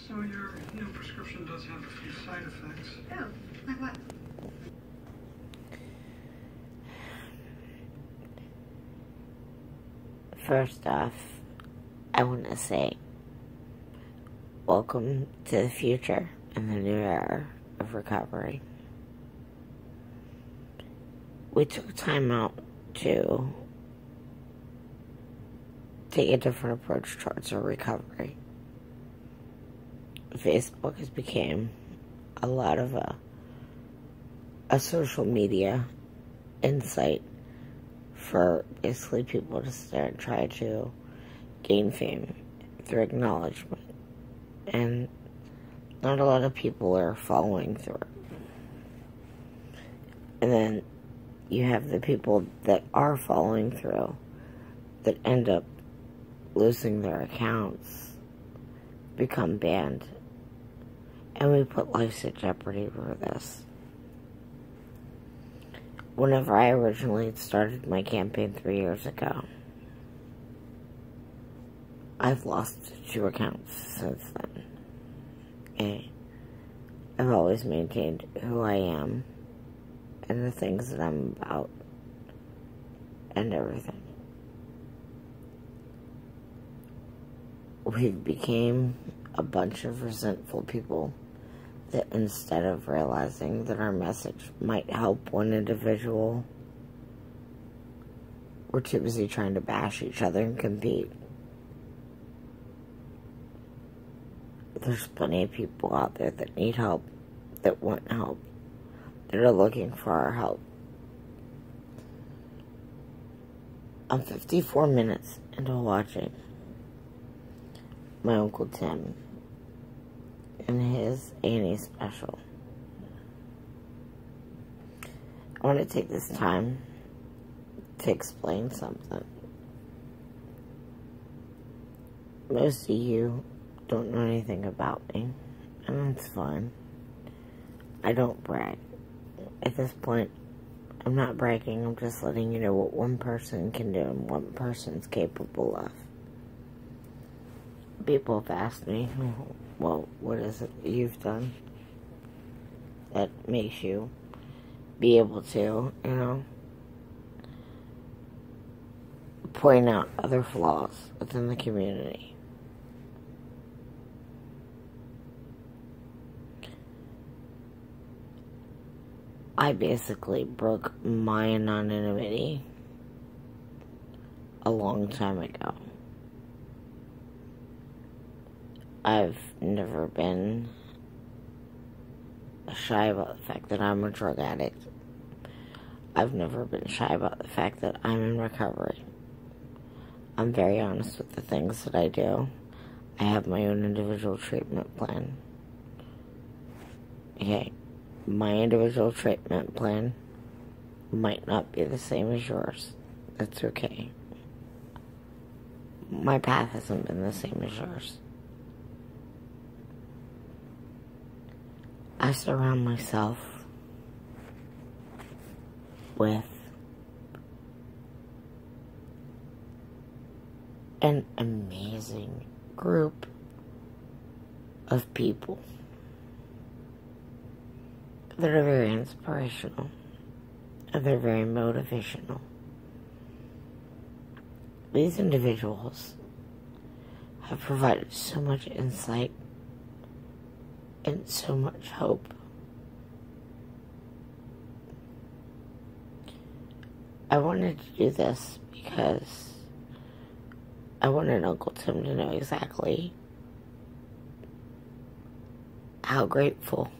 So your new prescription does have a few side effects. Oh, like what? First off, I want to say, welcome to the future and the new era of recovery. We took time out to take a different approach towards our recovery. Facebook has become a lot of a social media insight for basically people to start and try to gain fame through acknowledgement. And not a lot of people are following through it. And then you have the people that are following through that end up losing their accounts, become banned, and we put lives at jeopardy for this. Whenever I originally started my campaign 3 years ago, I've lost 2 accounts since then. And I've always maintained who I am and the things that I'm about and everything. We became a bunch of resentful people that instead of realizing that our message might help one individual, we're too busy trying to bash each other and compete. There's plenty of people out there that need help, that want help, that are looking for our help. I'm 54 minutes into watching my Uncle Tim and his A&E special. I want to take this time to explain something. Most of you don't know anything about me, and that's fine. I don't brag. At this point, I'm not bragging, I'm just letting you know what one person can do and one person's capable of. People have asked me, well, what is it that you've done that makes you be able to, point out other flaws within the community. I basically broke my anonymity a long time ago. I've never been shy about the fact that I'm a drug addict. I've never been shy about the fact that I'm in recovery. I'm very honest with the things that I do. I have my own individual treatment plan. Okay, my individual treatment plan might not be the same as yours. That's okay. My path hasn't been the same as yours. I surround myself with an amazing group of people that are very inspirational and they're very motivational. These individuals have provided so much insight and so much hope. I wanted to do this because I wanted Uncle Tim to know exactly how grateful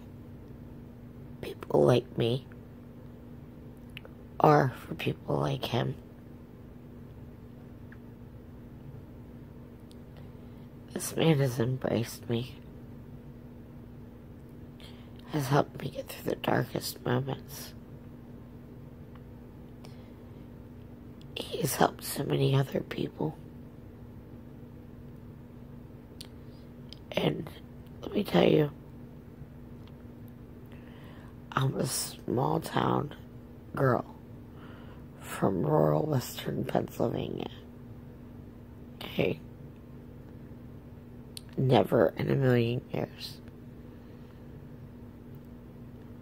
people like me are for people like him. This man has embraced me, has helped me get through the darkest moments. He has helped so many other people. And let me tell you, I'm a small town girl from rural western Pennsylvania. Okay. Never in a million years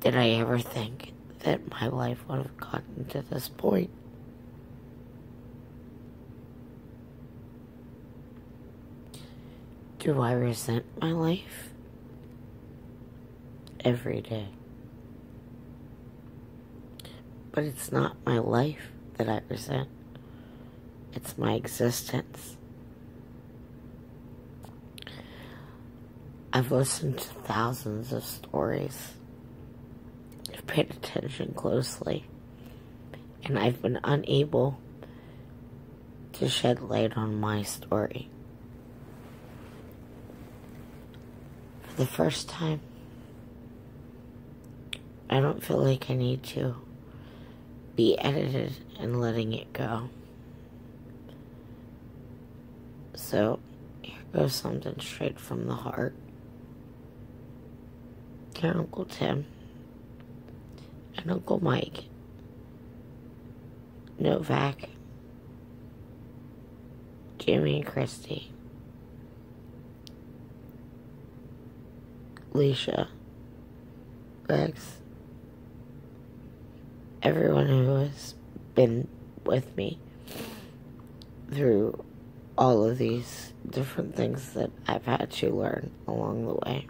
did I ever think that my life would have gotten to this point. Do I resent my life? Every day. But it's not my life that I resent. It's my existence. I've listened to thousands of stories. I've paid attention closely. And I've been unable to shed light on my story. For the first time, I don't feel like I need to be edited and letting it go. So, here goes something straight from the heart. Dear Uncle Tim and Uncle Mike, Novak, Jamie and Christy, Leisha, Rex, everyone who has been with me through all of these different things that I've had to learn along the way.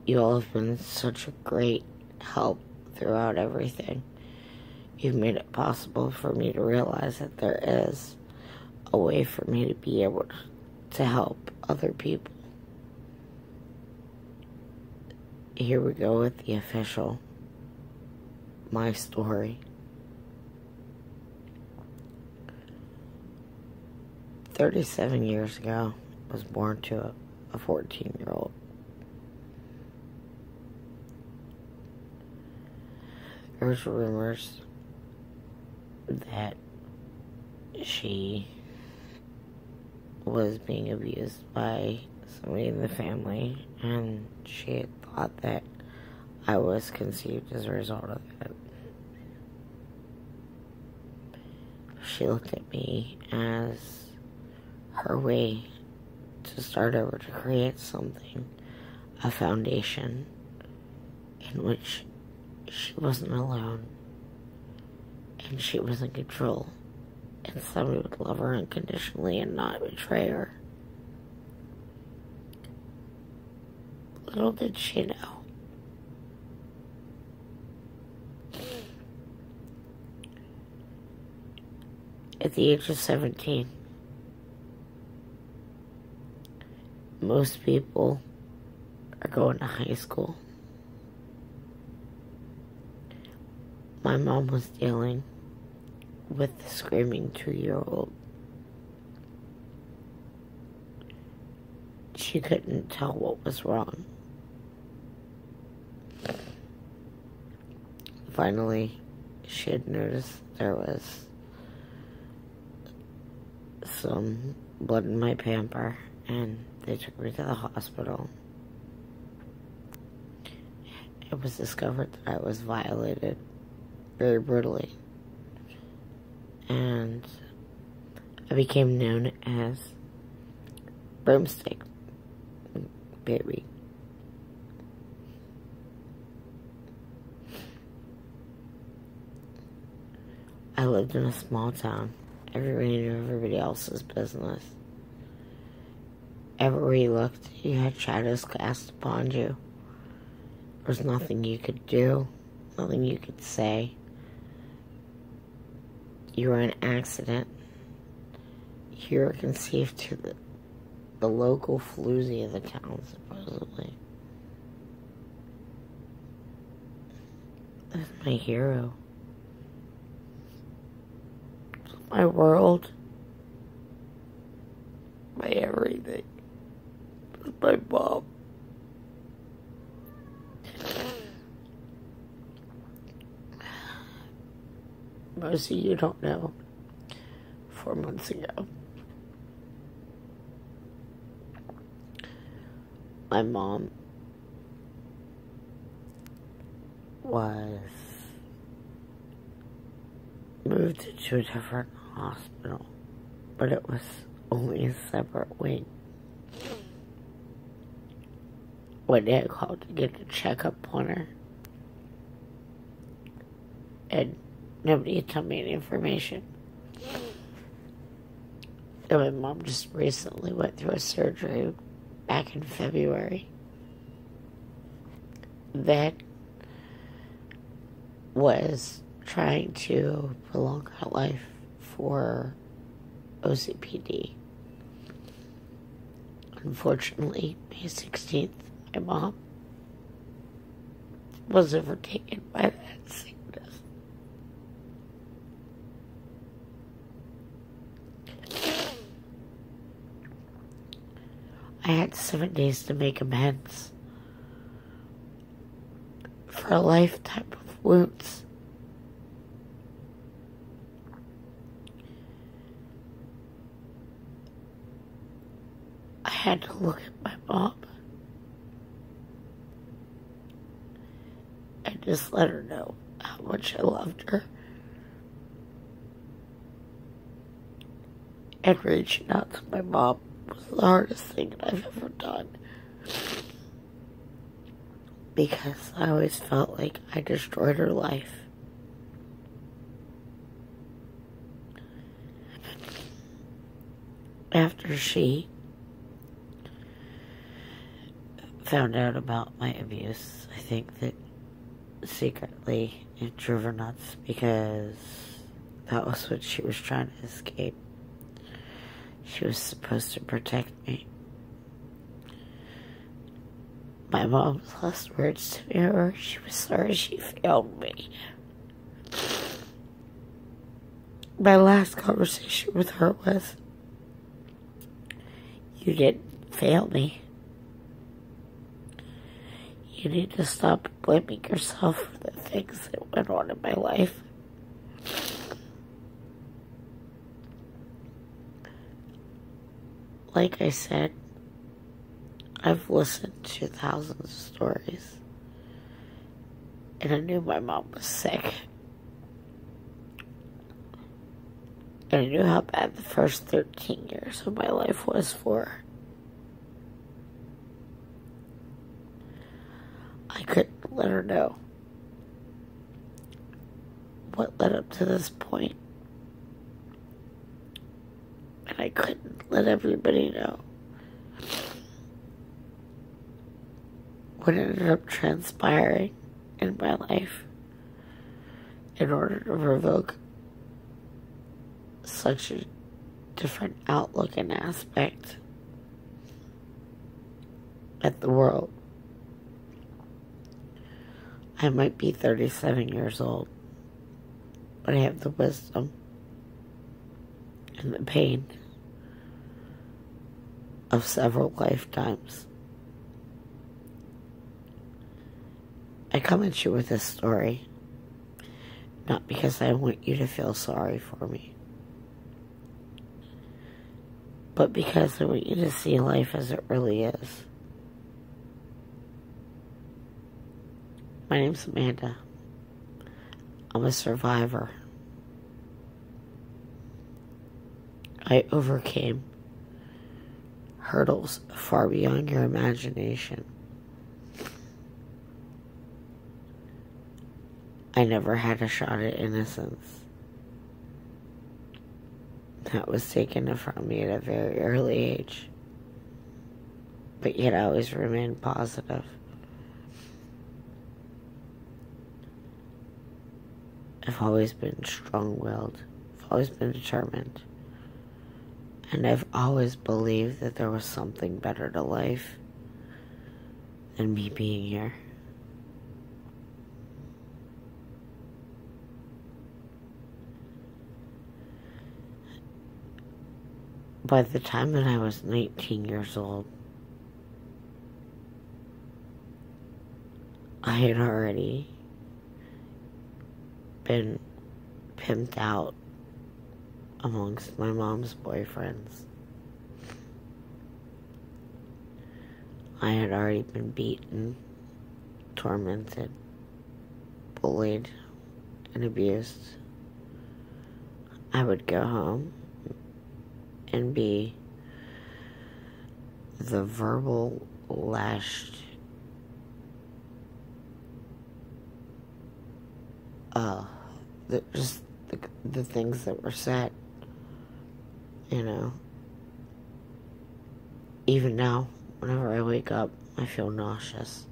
You all have been such a great help throughout everything. You've made it possible for me to realize that there is a way for me to be able to help other people. Here we go with the official My Story. 37 years ago, I was born to a 14-year-old. There was rumors that she was being abused by somebody in the family, and she had thought that I was conceived as a result of that. She looked at me as her way to start over, to create something, a foundation in which she wasn't alone, and she was in control, and somebody would love her unconditionally and not betray her. Little did she know at the age of 17, most people are going to high school. My mom was dealing with the screaming 2-year-old. She couldn't tell what was wrong. Finally, she had noticed there was some blood in my pamper, and they took me to the hospital. It was discovered that I was violated very brutally, and I became known as Broomstick Baby. I lived in a small town. Everybody knew everybody else's business. Everywhere you looked, you had shadows cast upon you. There was nothing you could do, nothing you could say. You were an accident. You were conceived to the local floozy of the town, supposedly. That's my hero. My world. My everything. My mom. Most of you don't know. 4 months ago, my mom was moved to a different hospital, but it was only a separate wing. One day I called to get a checkup on her, and nobody had told me any information. And my mom just recently went through a surgery back in February that was trying to prolong her life for OCPD. Unfortunately, May 16th, my mom was overtaken by that sickness. I had 7 days to make amends for a lifetime of wounds. I had to look at my mom and just let her know how much I loved her. And reaching out to my mom was the hardest thing I've ever done. Because I always felt like I destroyed her life. After she found out about my abuse, I think that secretly it drove her nuts, because that was what she was trying to escape. She was supposed to protect me. My mom's last words to me were she was sorry she failed me. My last conversation with her was, "You didn't fail me. You need to stop blaming yourself for the things that went on in my life." Like I said, I've listened to thousands of stories, and I knew my mom was sick. And I knew how bad the first 13 years of my life was for her. I couldn't let her know what led up to this point. And I couldn't let everybody know what ended up transpiring in my life in order to provoke such a different outlook and aspect at the world. I might be 37 years old, but I have the wisdom and the pain of several lifetimes. I come at you with this story, not because I want you to feel sorry for me, but because I want you to see life as it really is. My name's Amanda. I'm a survivor. I overcame hurdles far beyond your imagination. I never had a shot at innocence. That was taken from me at a very early age. But yet I always remained positive. I've always been strong-willed. I've always been determined. And I've always believed that there was something better to life than me being here. By the time that I was 19 years old, I had already been pimped out amongst my mom's boyfriends. I had already been beaten, tormented, bullied, and abused. I would go home and be the verbal lashed just the things that were said, you know. Even now, whenever I wake up, I feel nauseous.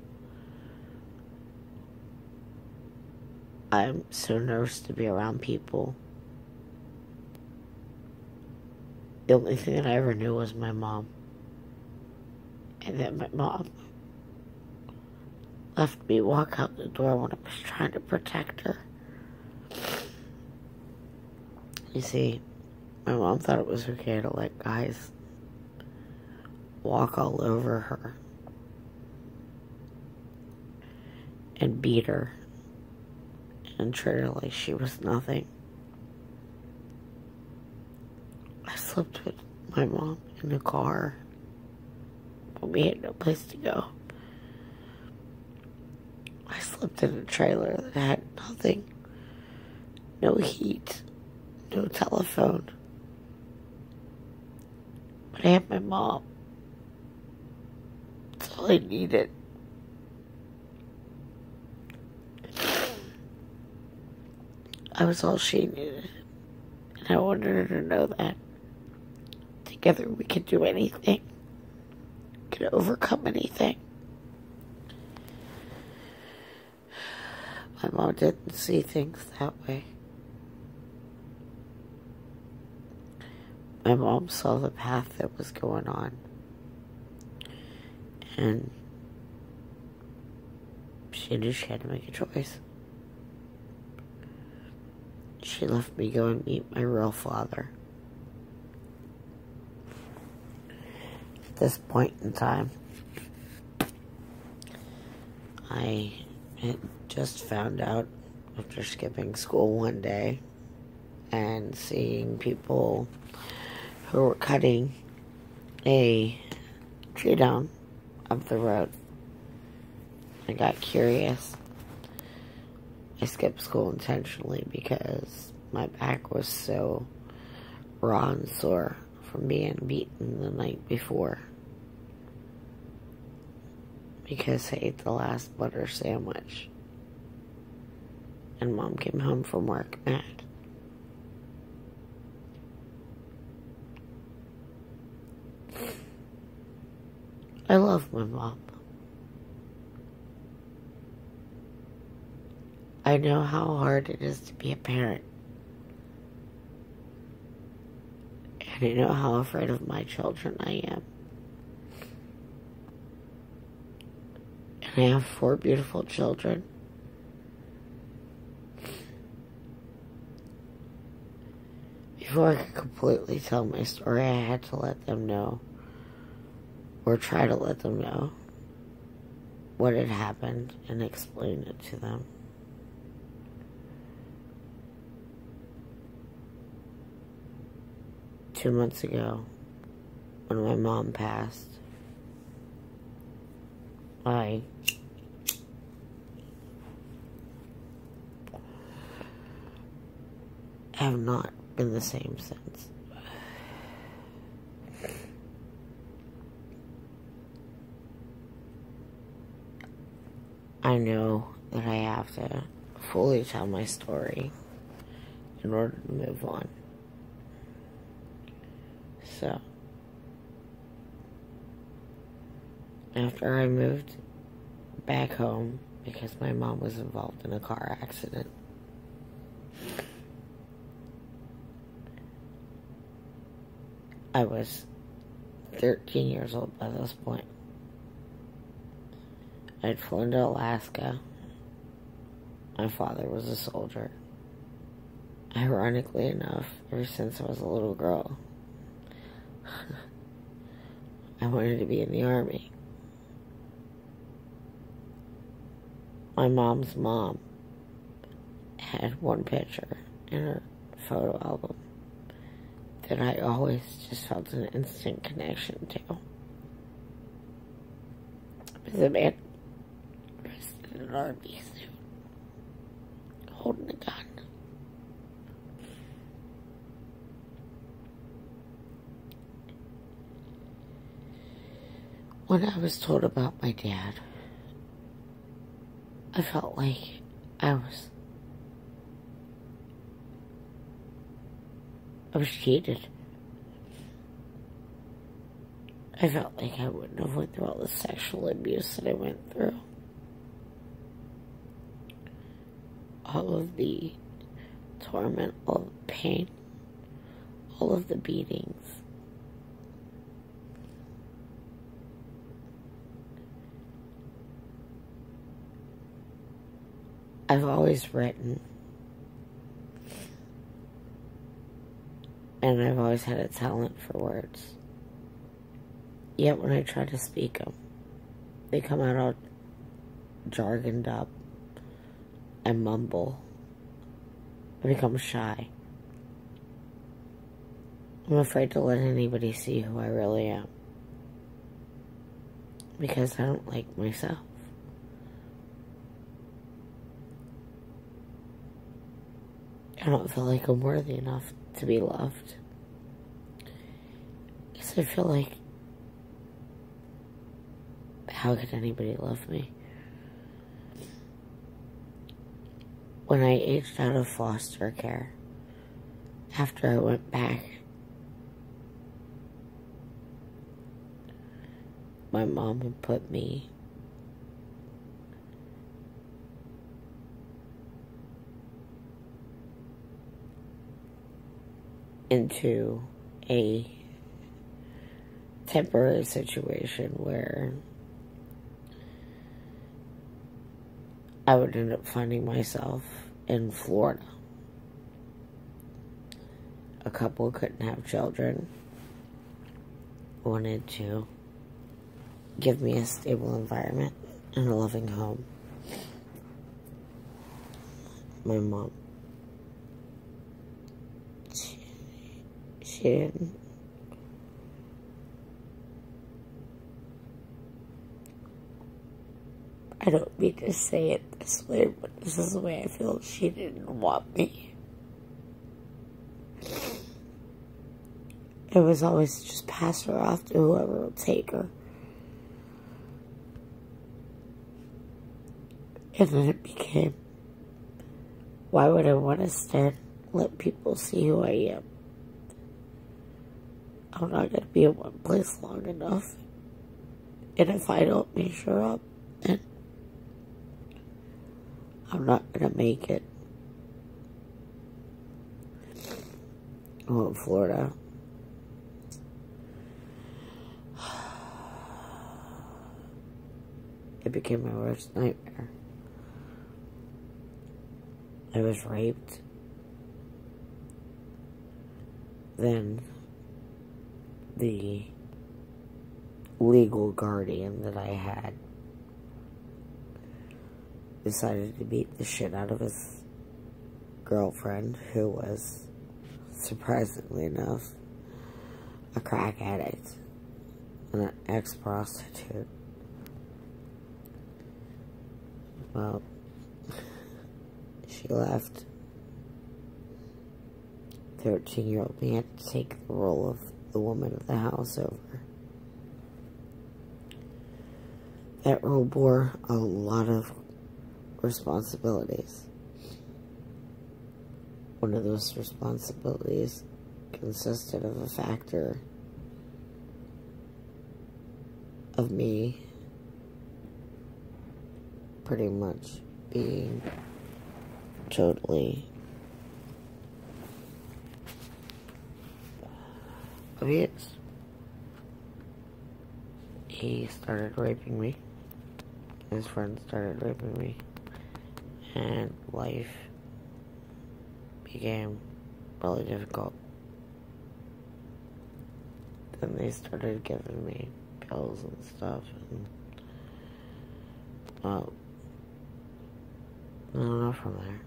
I'm so nervous to be around people. The only thing that I ever knew was my mom. And then my mom left me walk out the door when I was trying to protect her. You see, my mom thought it was okay to let guys walk all over her and beat her and treat her like she was nothing. I slept with my mom in the car when we had no place to go. I slept in a trailer that had nothing, no heat, no telephone. But I had my mom. That's all I needed. I was all she needed. And I wanted her to know that together we could do anything. We could overcome anything. My mom didn't see things that way. My mom saw the path that was going on. And she knew she had to make a choice. She left me go and meet my real father. At this point in time, I had just found out after skipping school one day and seeing people who were cutting a tree down of the road. I got curious. I skipped school intentionally because my back was so raw and sore from being beaten the night before. Because I ate the last butter sandwich. And Mom came home from work mad. I love my mom. I know how hard it is to be a parent. And I know how afraid of my children I am. And I have 4 beautiful children. Before I could completely tell my story, I had to let them know, or try to let them know, what had happened and explain it to them. Two months ago, when my mom passed, I have not been the same since. I know that I have to fully tell my story in order to move on. So, after I moved back home, because my mom was involved in a car accident, I was 13 years old by this point. I'd flown to Alaska. My father was a soldier. Ironically enough, ever since I was a little girl, I wanted to be in the Army. My mom's mom had one picture in her photo album that I always just felt an instant connection to. It was a man dressed in an army suit, holding a gun. When I was told about my dad, I felt like I was cheated. I felt like I wouldn't have went through all the sexual abuse that I went through. All of the torment, all the pain, all of the beatings. I've always written, and I've always had a talent for words. Yet when I try to speak them, they come out all jargoned up and mumble. I become shy. I'm afraid to let anybody see who I really am, because I don't like myself. I don't feel like I'm worthy enough to be loved. Because I feel like, how could anybody love me? When I aged out of foster care, after I went back, my mom had put me into a temporary situation where I would end up finding myself in Florida. A couple couldn't have children, wanted to give me a stable environment and a loving home. My mom, she didn't. I don't mean to say it this way, but this is the way I feel. She didn't want me. It was always just pass her off to whoever will take her. And then it became, why would I want to stand, let people see who I am? I'm not going to be in one place long enough. And if I don't measure up, then I'm not going to make it. Oh, Florida. It became my worst nightmare. I was raped. Then the legal guardian that I had decided to beat the shit out of his girlfriend, who was, surprisingly enough, a crack addict and an ex-prostitute. Well, she left. 13-year-old me had to take the role of the woman of the house over. That role bore a lot of responsibilities. One of those responsibilities consisted of a factor of me pretty much being totally abused. He started raping me. His friends started raping me. And life became really difficult. Then they started giving me pills and stuff. And, well, I don't know from there.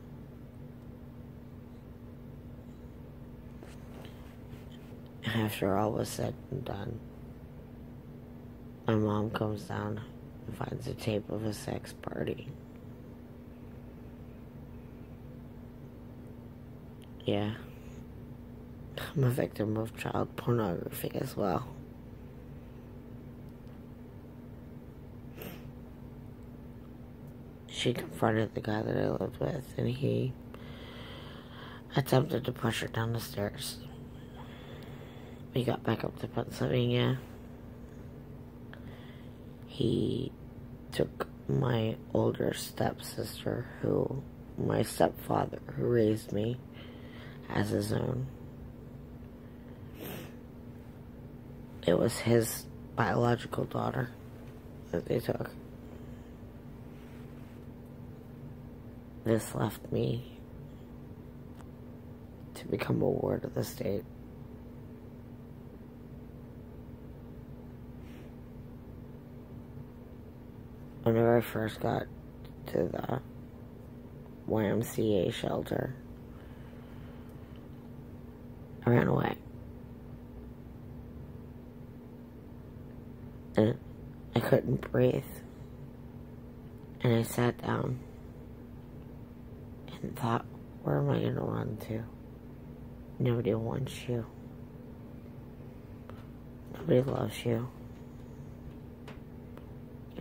After all was said and done, my mom comes down and finds a tape of a sex party. Yeah, I'm a victim of child pornography as well. she confronted the guy that I lived with, and he attempted to push her down the stairs. We got back up to Pennsylvania. He took my older stepsister, my stepfather, who raised me, as his own. It was his biological daughter that they took. This left me to become a ward of the state. Whenever I first got to the YMCA shelter, I ran away. And I couldn't breathe. And I sat down and thought, where am I going to run to? Nobody wants you. Nobody loves you.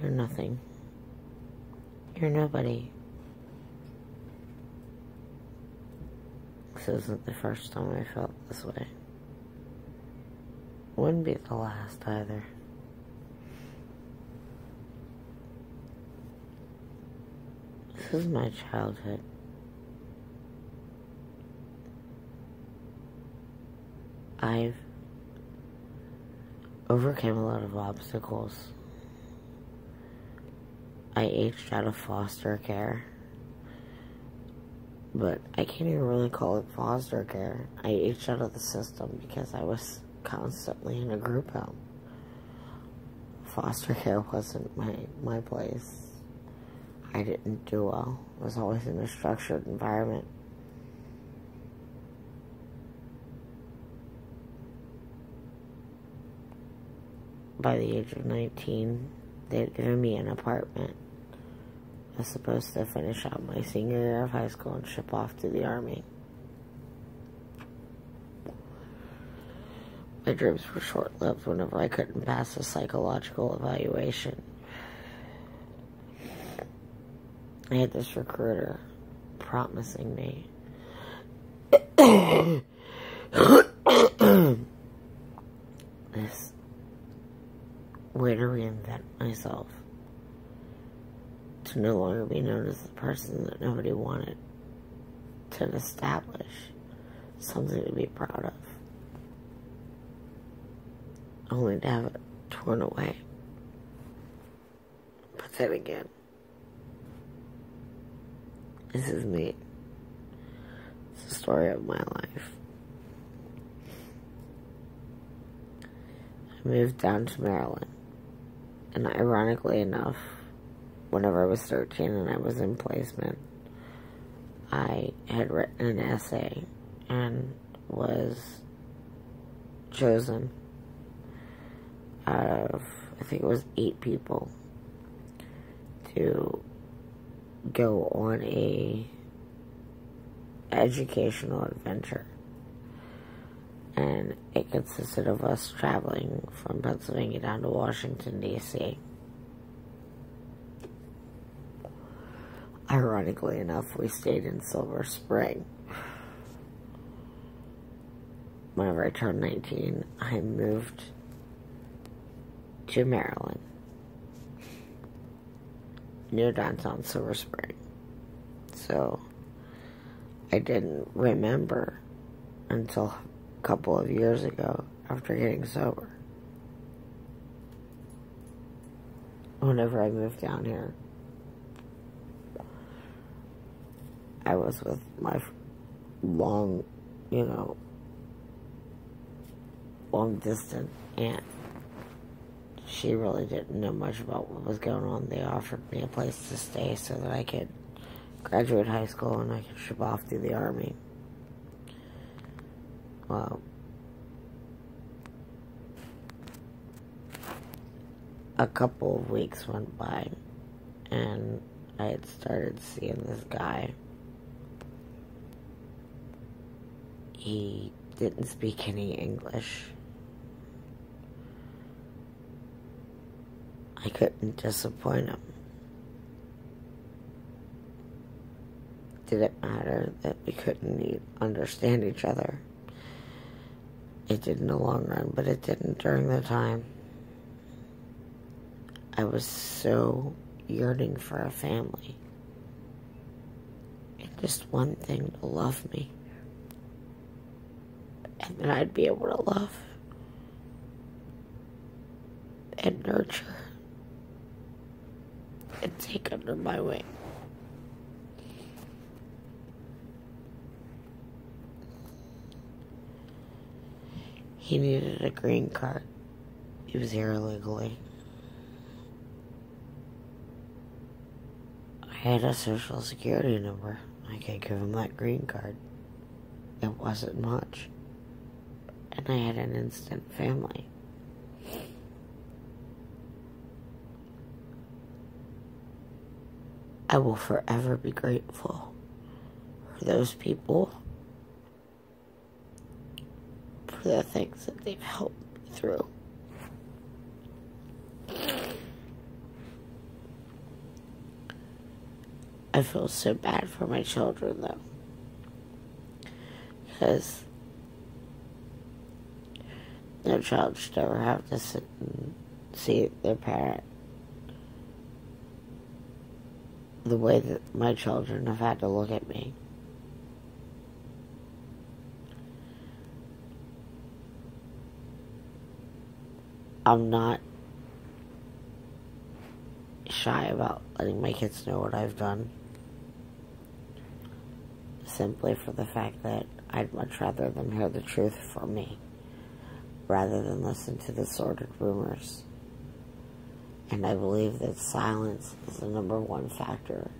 You're nothing. You're nobody. This isn't the first time I felt this way. Wouldn't be the last either. This is my childhood. I've overcame a lot of obstacles. I aged out of foster care, but I can't even really call it foster care. I aged out of the system because I was constantly in a group home. Foster care wasn't my place. I didn't do well. I was always in a structured environment. By the age of 19, they had given me an apartment. I was supposed to finish out my senior year of high school and ship off to the Army. My dreams were short-lived whenever I couldn't pass a psychological evaluation. I had this recruiter promising me this way to reinvent myself, to no longer be known as the person that nobody wanted, to establish something to be proud of, only to have it torn away. But then again, this is me. It's the story of my life. I moved down to Maryland, and ironically enough, whenever I was 13 and I was in placement, I had written an essay and was chosen out of, I think it was 8 people, to go on a educational adventure. And it consisted of us traveling from Pennsylvania down to Washington, D.C. Ironically enough, we stayed in Silver Spring. Whenever I turned 19, I moved to Maryland, near downtown Silver Spring. So I didn't remember until a couple of years ago, after getting sober, whenever I moved down here, I was with my long distance aunt. She really didn't know much about what was going on. They offered me a place to stay so that I could graduate high school and I could ship off to the Army. Well, a couple of weeks went by and I had started seeing this guy. He didn't speak any English. I couldn't disappoint him. didn't matter that we couldn't understand each other. It did in the long run, but it didn't during the time. I was so yearning for a family. And just one thing to love me. And then I'd be able to love and nurture and take under my wing. He needed a green card. He was here illegally. I had a social security number. I could give him that green card. It wasn't much. And I had an instant family. I will forever be grateful for those people, for the things that they've helped me through. I feel so bad for my children, though, because no child should ever have to sit and see their parent the way that my children have had to look at me. I'm not shy about letting my kids know what I've done, simply for the fact that I'd much rather them hear the truth from me rather than listen to the sordid rumors. And I believe that silence is the number one factor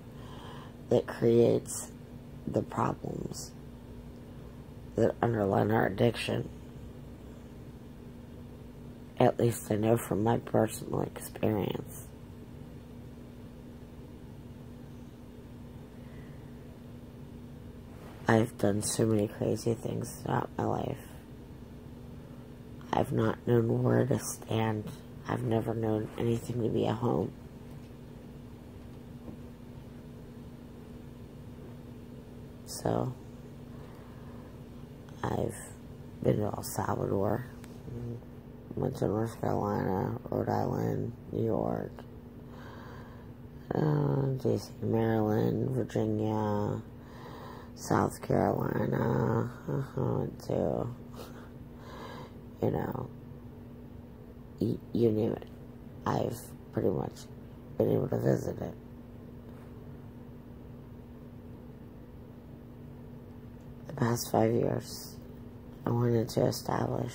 that creates the problems that underlie our addiction. At least I know from my personal experience. I've done so many crazy things throughout my life. I've not known where to stand. I've never known anything to be a home. So, I've been to El Salvador, went to North Carolina, Rhode Island, New York, DC, Maryland, Virginia, South Carolina, went to, you name it. I've pretty much been able to visit it. The past 5 years, I wanted to establish